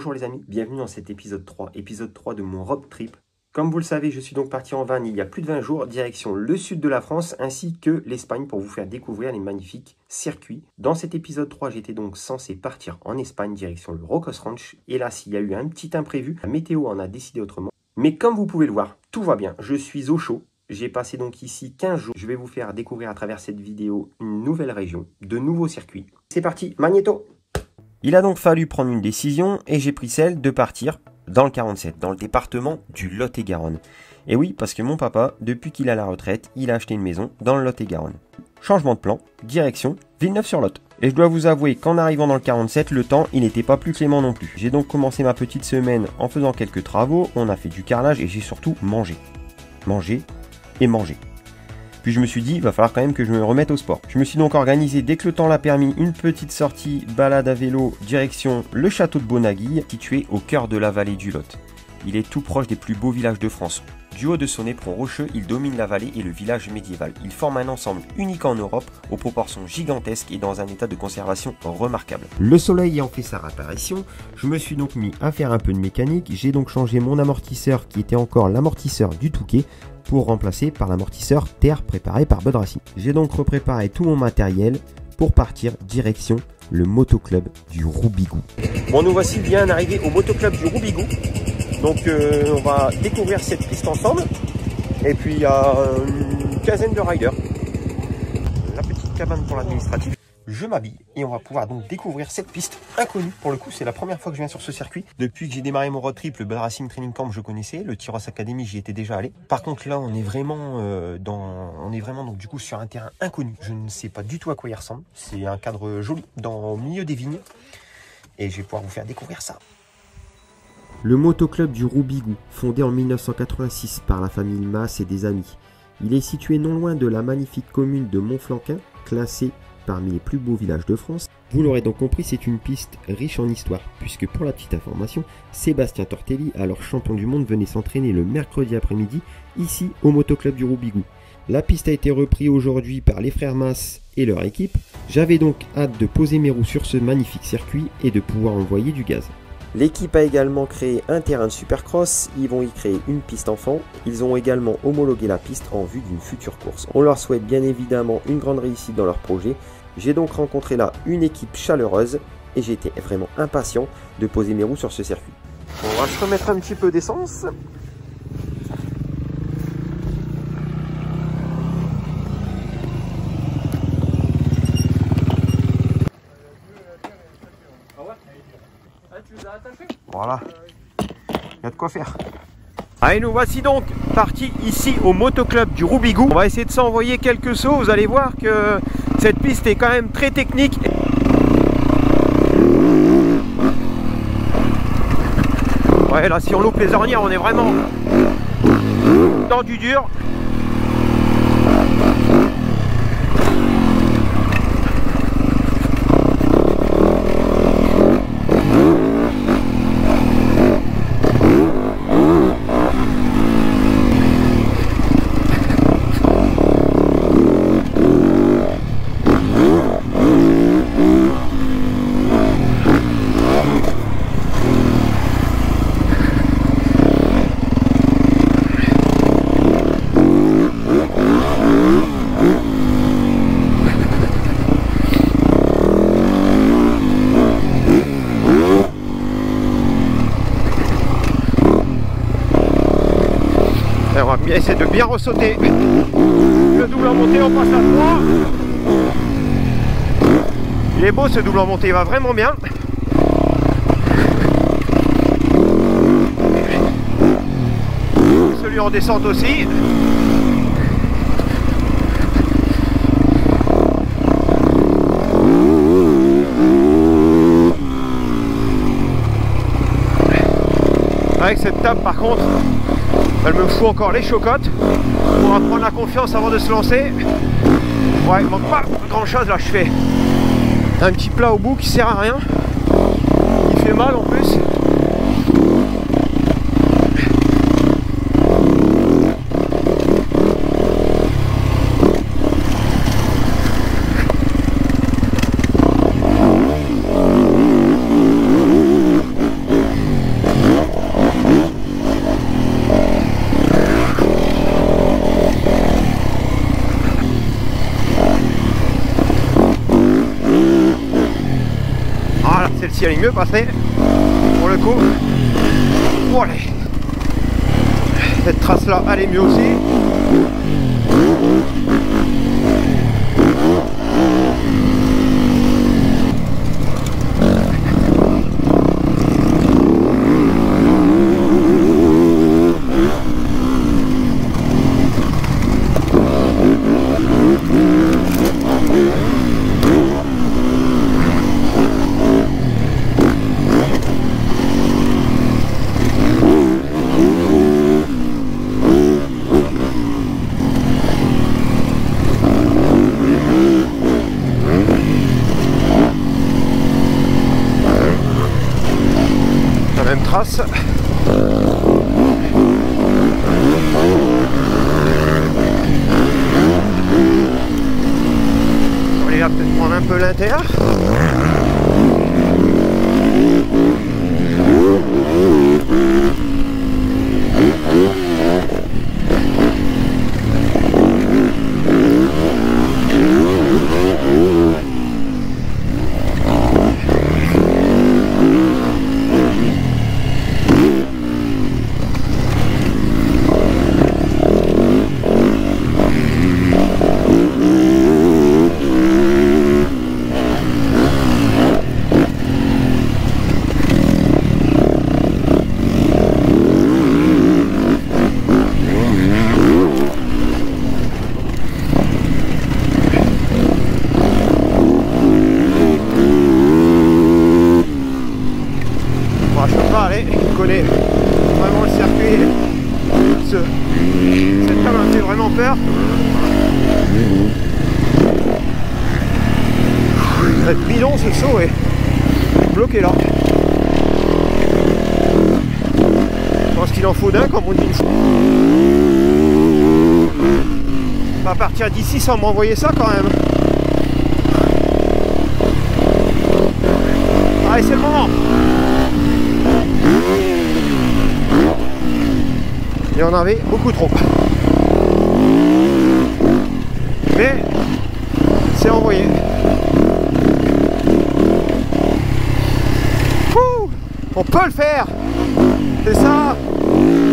Bonjour les amis, bienvenue dans cet épisode 3 de mon road trip. Comme vous le savez, je suis donc parti en van il y a plus de 20 jours, direction le sud de la France ainsi que l'Espagne pour vous faire découvrir les magnifiques circuits. Dans cet épisode 3, j'étais donc censé partir en Espagne, direction le Rocos Ranch. Hélas, il y a eu un petit imprévu, la météo en a décidé autrement. Mais comme vous pouvez le voir, tout va bien, je suis au chaud. J'ai passé donc ici 15 jours. Je vais vous faire découvrir à travers cette vidéo une nouvelle région, de nouveaux circuits. C'est parti, Magnéto! Il a donc fallu prendre une décision et j'ai pris celle de partir dans le 47, dans le département du Lot-et-Garonne. Et oui, parce que mon papa, depuis qu'il a la retraite, il a acheté une maison dans le Lot-et-Garonne. Changement de plan, direction Villeneuve-sur-Lot. Et je dois vous avouer qu'en arrivant dans le 47, le temps, il n'était pas plus clément non plus. J'ai donc commencé ma petite semaine en faisant quelques travaux, on a fait du carrelage et j'ai surtout mangé. Mangé et mangé. Puis je me suis dit, il va falloir quand même que je me remette au sport. Je me suis donc organisé, dès que le temps l'a permis, une petite sortie balade à vélo direction le château de Bonaguille, situé au cœur de la vallée du Lot. Il est tout proche des plus beaux villages de France. Du haut de son éperon rocheux, il domine la vallée et le village médiéval. Il forme un ensemble unique en Europe, aux proportions gigantesques et dans un état de conservation remarquable. Le soleil ayant fait sa réapparition, je me suis donc mis à faire un peu de mécanique. J'ai donc changé mon amortisseur qui était encore l'amortisseur du Touquet pour remplacer par l'amortisseur terre préparé par Bud Racing. J'ai donc repréparé tout mon matériel pour partir direction le motoclub du Roubigou. Bon, nous voici bien arrivés au motoclub du Roubigou. Donc on va découvrir cette piste ensemble. Et puis il y a une quinzaine de riders. La petite cabane pour l'administratif. Je m'habille et on va pouvoir donc découvrir cette piste inconnue. Pour le coup, c'est la première fois que je viens sur ce circuit. Depuis que j'ai démarré mon road trip, le Bud Racing Training Camp, je connaissais. Le Tyros Academy, j'y étais déjà allé. Par contre, là, on est vraiment donc du coup sur un terrain inconnu. Je ne sais pas du tout à quoi il ressemble. C'est un cadre joli au milieu des vignes. Et je vais pouvoir vous faire découvrir ça. Le motoclub du Roubigou, fondé en 1986 par la famille Mas et des amis. Il est situé non loin de la magnifique commune de Montflanquin, classée parmi les plus beaux villages de France. Vous l'aurez donc compris, c'est une piste riche en histoire, puisque pour la petite information, Sébastien Tortelli, alors champion du monde, venait s'entraîner le mercredi après-midi, ici au motoclub du Roubigou. La piste a été reprise aujourd'hui par les frères Mas et leur équipe. J'avais donc hâte de poser mes roues sur ce magnifique circuit et de pouvoir envoyer du gaz. L'équipe a également créé un terrain de supercross, ils vont y créer une piste enfant, ils ont également homologué la piste en vue d'une future course. On leur souhaite bien évidemment une grande réussite dans leur projet. J'ai donc rencontré là une équipe chaleureuse et j'étais vraiment impatient de poser mes roues sur ce circuit. On va se remettre un petit peu d'essence. Voilà, il y a de quoi faire. Allez, nous voici donc partis ici au motoclub du Roubigou. On va essayer de s'envoyer quelques sauts. Vous allez voir que cette piste est quand même très technique. Ouais, là, si on loupe les ornières, on est vraiment dans du dur. On va essayer de bien ressauter le double en montée, on passe à 3. Il est beau ce double en montée, il va vraiment bien. Celui en descente aussi. Avec cette table par contre, elle me fout encore les chocottes. On va prendre la confiance avant de se lancer. Ouais, il manque pas grand chose là, je fais un petit plat au bout qui sert à rien. Il fait mal en plus. celle-ci elle est mieux passée pour le coup. Bon, allez. Cette trace là elle est mieux aussi. Trace. On va peut-être prendre un peu l'intérieur. Il connaît vraiment le circuit. Cette cam m'a fait vraiment peur. Il va être bidon ce saut et bloqué là. Je pense qu'il en faut d'un comme on dit. On va partir d'ici sans m'envoyer ça quand même. Allez, c'est le moment. Il y en avait beaucoup trop. Mais c'est envoyé. Ouh, on peut le faire. C'est ça.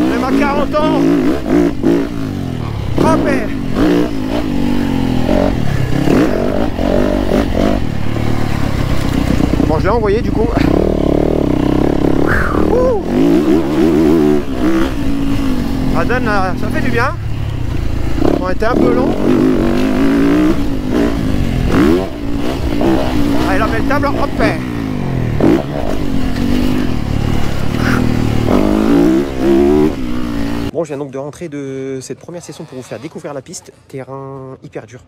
Même à 40 ans. Oh, mais... Bon, je l'ai envoyé du coup. Ouh. Ça donne, ça fait du bien. On était un peu long. Allez, la belle table, hop. Bon, je viens donc de rentrer de cette première session pour vous faire découvrir la piste. Terrain hyper dur,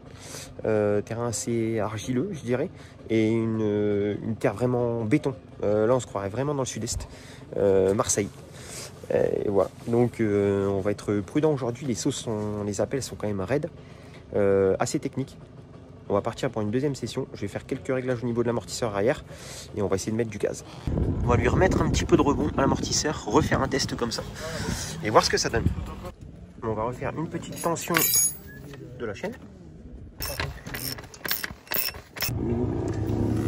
terrain assez argileux, je dirais, et une terre vraiment béton. Là, on se croirait vraiment dans le sud-est, Marseille. Et voilà, donc on va être prudent aujourd'hui. Les sauts, les appels sont quand même raides, assez techniques. On va partir pour une deuxième session. Je vais faire quelques réglages au niveau de l'amortisseur arrière et on va essayer de mettre du gaz. On va lui remettre un petit peu de rebond à l'amortisseur, refaire un test comme ça et voir ce que ça donne. On va refaire une petite tension de la chaîne.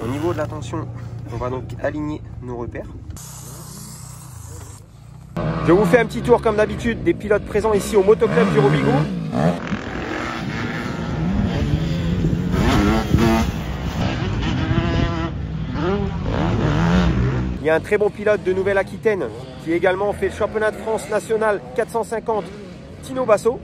Au niveau de la tension, on va donc aligner nos repères. Je vous fais un petit tour comme d'habitude des pilotes présents ici au motoclub du Robigo. Il y a un très bon pilote de Nouvelle-Aquitaine qui également fait le championnat de France national 450, Tino Basso.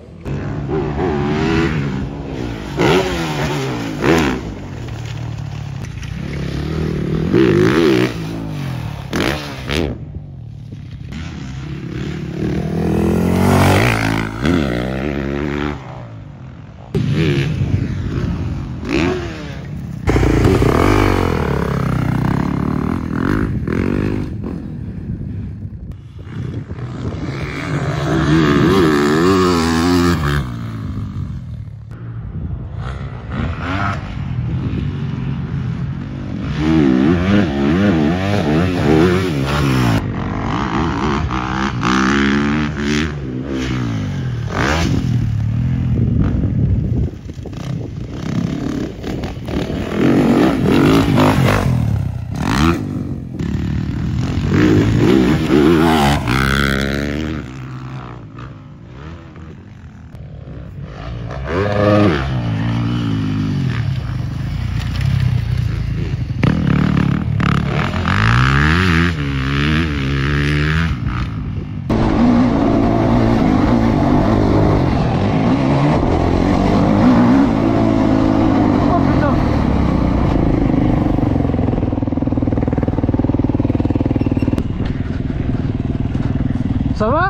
Ça va?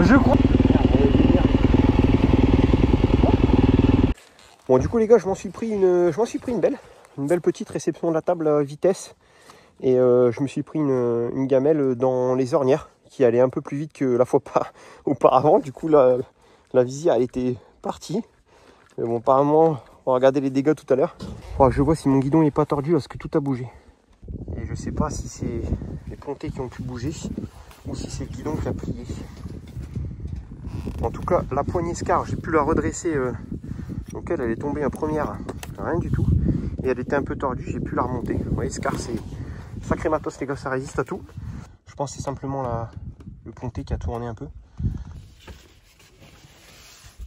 Je crois. Bon, du coup les gars, je m'en suis pris une belle petite réception de la table à vitesse. Et je me suis pris une gamelle dans les ornières qui allait un peu plus vite que la fois auparavant. Du coup la visière elle était partie. Mais bon, apparemment, on va regarder les dégâts tout à l'heure. Oh, je vois si mon guidon n'est pas tordu parce que tout a bougé. Et je sais pas si c'est les pontées qui ont pu bouger ou si c'est le guidon qui a plié. En tout cas, la poignée Scar, j'ai pu la redresser. Donc elle est tombée en première, rien du tout. Et elle était un peu tordue, j'ai pu la remonter. Vous voyez, Scar, c'est sacré matos les gars, ça résiste à tout. Je pense que c'est simplement le ponté qui a tourné un peu.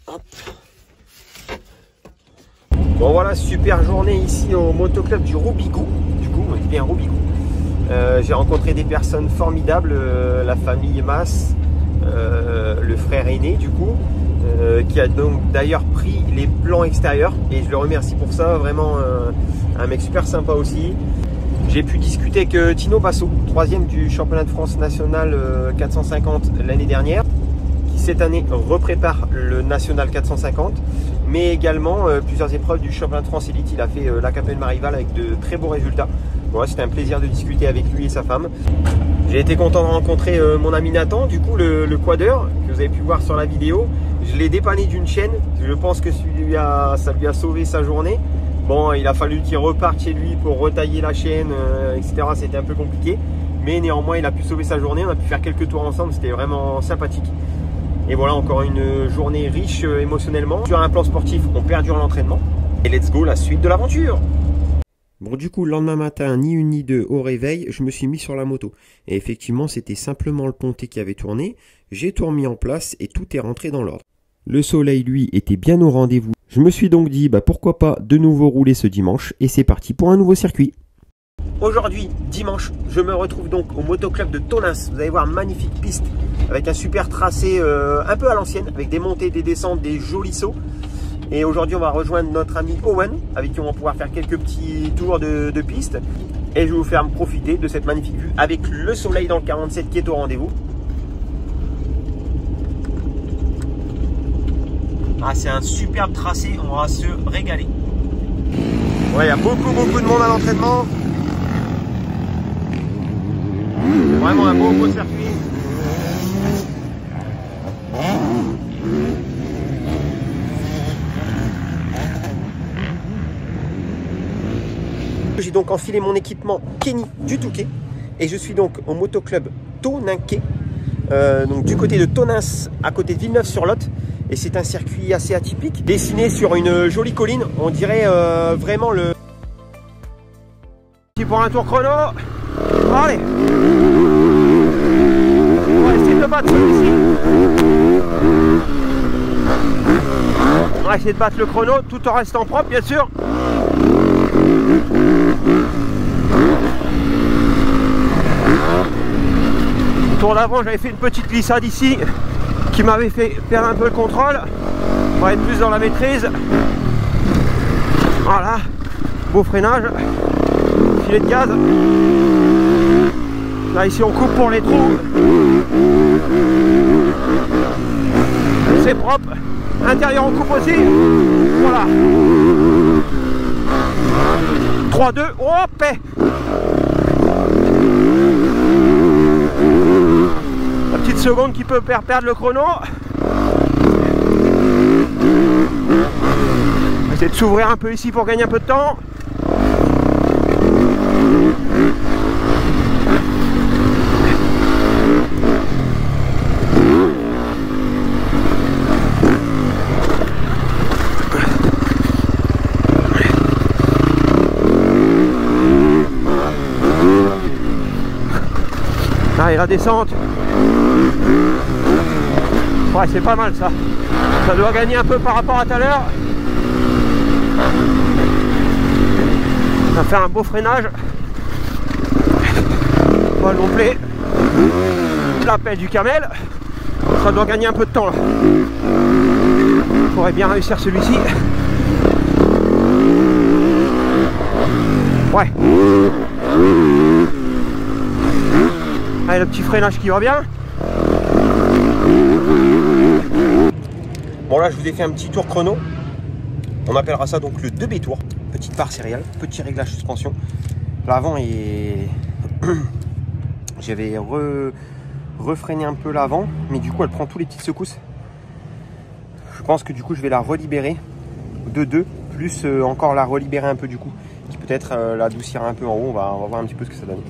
Hop. Bon voilà, super journée ici au motoclub du Robigoux. Du coup, on est bien Robigoux. J'ai rencontré des personnes formidables, la famille Mas, le frère aîné du coup, qui a donc d'ailleurs pris les plans extérieurs et je le remercie pour ça, vraiment un mec super sympa aussi. J'ai pu discuter avec Tino Basso, 3e du championnat de France national 450 l'année dernière, qui cette année reprépare le national 450, mais également plusieurs épreuves du championnat de France élite. Il a fait la Capelle Marival avec de très beaux résultats. Bon, c'était un plaisir de discuter avec lui et sa femme. J'ai été content de rencontrer mon ami Nathan, du coup le quadeur que vous avez pu voir sur la vidéo. Je l'ai dépanné d'une chaîne, je pense que ça lui a sauvé sa journée. Bon, il a fallu qu'il reparte chez lui pour retailler la chaîne, etc. C'était un peu compliqué. Mais néanmoins, il a pu sauver sa journée. On a pu faire quelques tours ensemble. C'était vraiment sympathique. Et voilà, encore une journée riche émotionnellement. Sur un plan sportif, on perdure l'entraînement. Et let's go, la suite de l'aventure. Bon, du coup, le lendemain matin, ni une ni deux au réveil, je me suis mis sur la moto. Et effectivement, c'était simplement le ponté qui avait tourné. J'ai tout remis en place et tout est rentré dans l'ordre. Le soleil, lui, était bien au rendez-vous. Je me suis donc dit, pourquoi pas de nouveau rouler ce dimanche. Et c'est parti pour un nouveau circuit. Aujourd'hui, dimanche, je me retrouve donc au motoclub de Tonins. Vous allez voir, magnifique piste avec un super tracé un peu à l'ancienne, avec des montées, des descentes, des jolis sauts. Et aujourd'hui, on va rejoindre notre ami Owen, avec qui on va pouvoir faire quelques petits tours de piste. Et je vais vous faire profiter de cette magnifique vue avec le soleil dans le 47 qui est au rendez-vous. Ah, c'est un superbe tracé, on va se régaler. Ouais, il y a beaucoup de monde à l'entraînement. Vraiment un beau circuit. J'ai donc enfilé mon équipement Kenny du Touquet et je suis donc au motoclub Toninquet, donc du côté de Tonins, à côté de Villeneuve-sur-Lot. Et c'est un circuit assez atypique, dessiné sur une jolie colline. On dirait vraiment le... Pour un tour chrono. Allez, on va essayer de battre celui-ci. On va essayer de battre le chrono tout en restant propre, bien sûr. Tour d'avant, j'avais fait une petite glissade ici qui m'avait fait perdre un peu le contrôle. On va être plus dans la maîtrise. Voilà, beau freinage, filet de gaz. Là ici on coupe pour les trous. C'est propre. Intérieur on coupe aussi. Voilà. 3-2. Hop. La petite seconde qui peut perdre le chrono. On va essayer de s'ouvrir un peu ici pour gagner un peu de temps. Ah, et la descente. Ouais, c'est pas mal ça. Ça doit gagner un peu par rapport à tout à l'heure. On va faire un beau freinage. Pas non plus. La pelle du camel. Ça doit gagner un peu de temps là. Faudrait bien réussir celui-ci. Ouais. Allez, le petit freinage qui va bien. Bon là je vous ai fait un petit tour chrono. On appellera ça donc le 2B tour. Petite barre céréale, petit réglage suspension. L'avant est... J'avais refreiné un peu l'avant, mais du coup elle prend tous les petites secousses. Je pense que du coup je vais la relibérer de 2, plus encore la relibérer un peu du coup, qui peut-être l'adoucir un peu en haut. On va voir un petit peu ce que ça donne.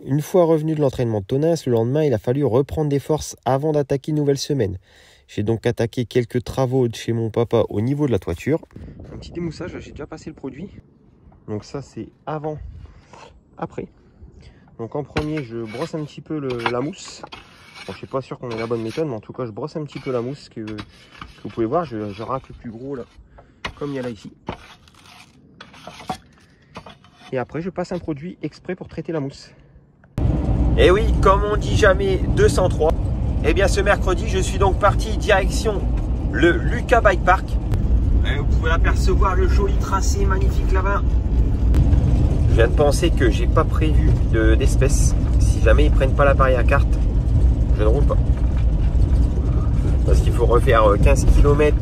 Une fois revenu de l'entraînement de Tonas, le lendemain, il a fallu reprendre des forces avant d'attaquer une nouvelle semaine. J'ai donc attaqué quelques travaux de chez mon papa au niveau de la toiture. Un petit démoussage, j'ai déjà passé le produit. Donc ça, c'est avant, après. Donc en premier, je brosse un petit peu la mousse. Bon, je suis pas sûr qu'on ait la bonne méthode, mais en tout cas, je brosse un petit peu la mousse que vous pouvez voir. Je racle le plus gros là, comme il y a là ici. Et après, je passe un produit exprès pour traiter la mousse. Et oui, comme on dit jamais 203, et bien ce mercredi, je suis donc parti direction le Lucas Bike Park. Et vous pouvez apercevoir le joli tracé magnifique là-bas. Je viens de penser que j'ai pas prévu d'espèces. Si jamais ils prennent pas l'appareil à carte, je ne roule pas. Parce qu'il faut refaire 15 km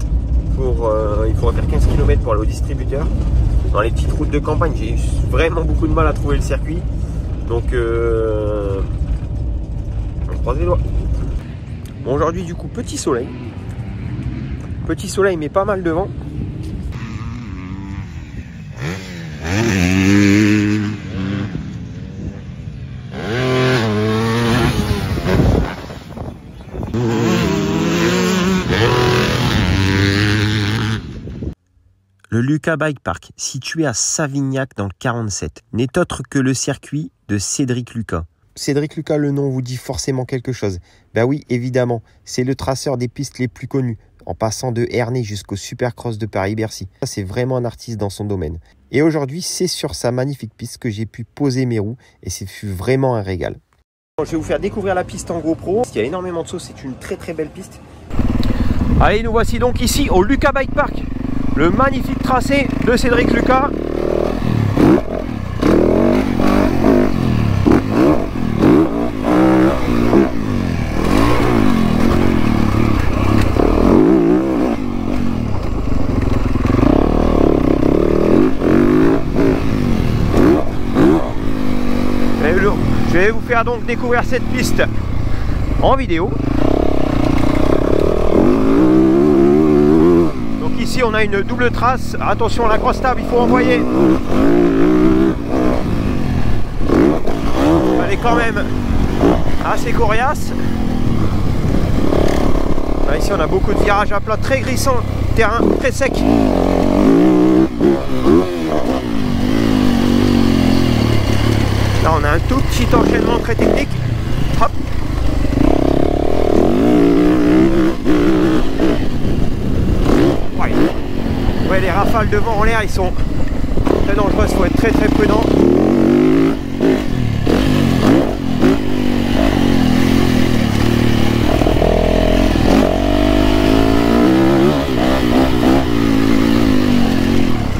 il faut refaire 15 km pour aller au distributeur. Dans les petites routes de campagne, j'ai eu vraiment beaucoup de mal à trouver le circuit. Donc on croise les doigts. Bon, aujourd'hui du coup petit soleil mais pas mal de vent. Le Lucas Bike Park, situé à Savignac dans le 47, n'est autre que le circuit de Cédric Lucas. Cédric Lucas, le nom vous dit forcément quelque chose. Ben oui, évidemment, c'est le traceur des pistes les plus connues, en passant de Ernée jusqu'au Supercross de Paris-Bercy. C'est vraiment un artiste dans son domaine. Et aujourd'hui, c'est sur sa magnifique piste que j'ai pu poser mes roues, et ce fut vraiment un régal. Je vais vous faire découvrir la piste en GoPro. Il y a énormément de sauts, c'est une très très belle piste. Allez, nous voici donc ici au Lucas Bike Park. Le magnifique tracé de Cédric Lucas. Je vais vous faire donc découvrir cette piste en vidéo. Donc ici on a une double trace. Attention, la cross table, il faut envoyer. Elle est quand même assez coriace. Là, ici on a beaucoup de virages à plat, très glissant, terrain très sec. Là on a un tout petit enchaînement très technique. Hop. Ouais, les rafales de vent en l'air, ils sont très dangereuses, il faut être très très prudent.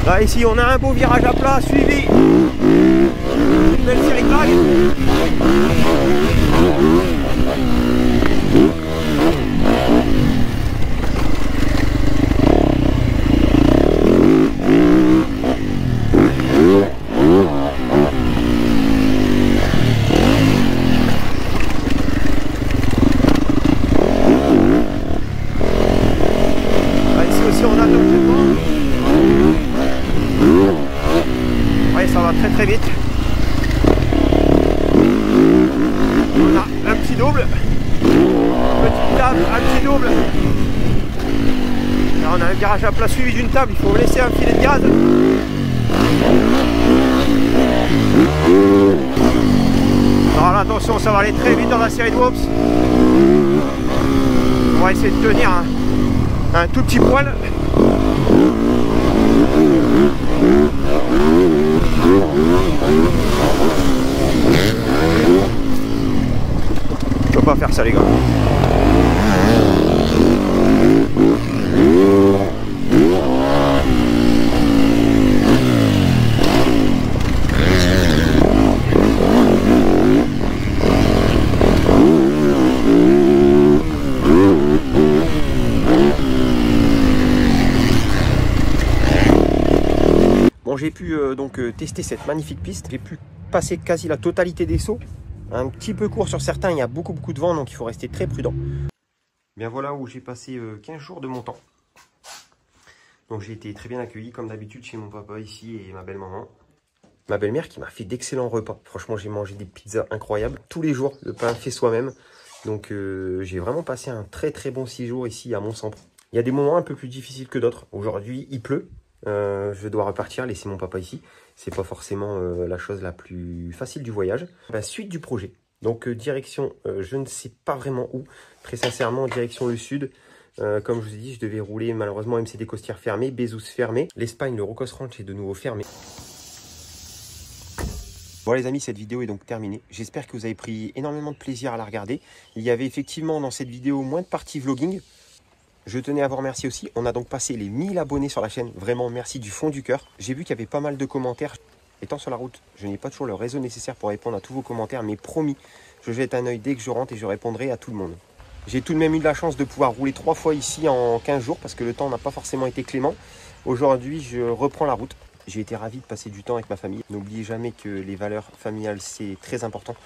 Là ici on a un beau virage à plat suivi d'une belle série de vagues. Là, ici aussi on a l'enchaînement. Ouais, ça va très très vite. On a un petit double, petite table, un petit double. Alors on a un virage à plat suivi d'une table, il faut laisser un filet de gaz. Alors là, attention, ça va aller très vite dans la série de Wops. On va essayer de tenir un tout petit poil. Je peux pas faire ça les gars. Bon, j'ai pu tester cette magnifique piste. J'ai pu passer quasi la totalité des sauts. Un petit peu court sur certains, il y a beaucoup de vent, donc il faut rester très prudent. Bien voilà où j'ai passé 15 jours de mon temps. Donc j'ai été très bien accueilli comme d'habitude chez mon papa ici et ma belle-maman. Ma belle-mère qui m'a fait d'excellents repas. Franchement, j'ai mangé des pizzas incroyables. Tous les jours, le pain fait soi-même. Donc j'ai vraiment passé un très bon 6 jours ici à Mont-Sampre. Il y a des moments un peu plus difficiles que d'autres. Aujourd'hui, il pleut. Je dois repartir, laisser mon papa ici. C'est pas forcément la chose la plus facile du voyage. Suite du projet. Donc direction, je ne sais pas vraiment où. Très sincèrement, direction le sud. Comme je vous ai dit, je devais rouler malheureusement MCD Costières fermé, Bezous fermé. L'Espagne, le Rocos Ranch est de nouveau fermé. Bon les amis, cette vidéo est donc terminée. J'espère que vous avez pris énormément de plaisir à la regarder. Il y avait effectivement dans cette vidéo moins de parties vlogging. Je tenais à vous remercier aussi. On a donc passé les 1000 abonnés sur la chaîne. Vraiment, merci du fond du cœur. J'ai vu qu'il y avait pas mal de commentaires. Étant sur la route, je n'ai pas toujours le réseau nécessaire pour répondre à tous vos commentaires. Mais promis, je jette un œil dès que je rentre et je répondrai à tout le monde. J'ai tout de même eu de la chance de pouvoir rouler 3 fois ici en 15 jours. Parce que le temps n'a pas forcément été clément. Aujourd'hui, je reprends la route. J'ai été ravi de passer du temps avec ma famille. N'oubliez jamais que les valeurs familiales, c'est très important.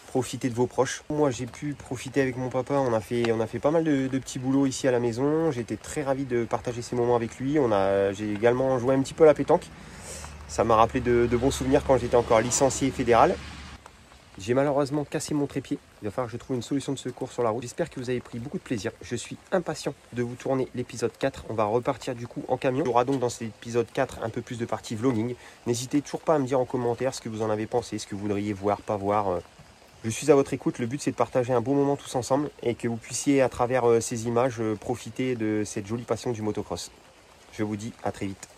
Profitez de vos proches. Moi, j'ai pu profiter avec mon papa. On a fait pas mal de petits boulots ici à la maison. J'étais très ravi de partager ces moments avec lui. J'ai également joué un petit peu à la pétanque. Ça m'a rappelé de bons souvenirs quand j'étais encore licencié fédéral. J'ai malheureusement cassé mon trépied. Il va falloir que je trouve une solution de secours sur la route. J'espère que vous avez pris beaucoup de plaisir. Je suis impatient de vous tourner l'épisode 4. On va repartir du coup en camion. Il y aura donc dans cet épisode 4 un peu plus de parties vlogging. N'hésitez toujours pas à me dire en commentaire ce que vous en avez pensé, ce que vous voudriez voir, pas voir. Je suis à votre écoute, le but c'est de partager un bon moment tous ensemble et que vous puissiez à travers ces images profiter de cette jolie passion du motocross. Je vous dis à très vite.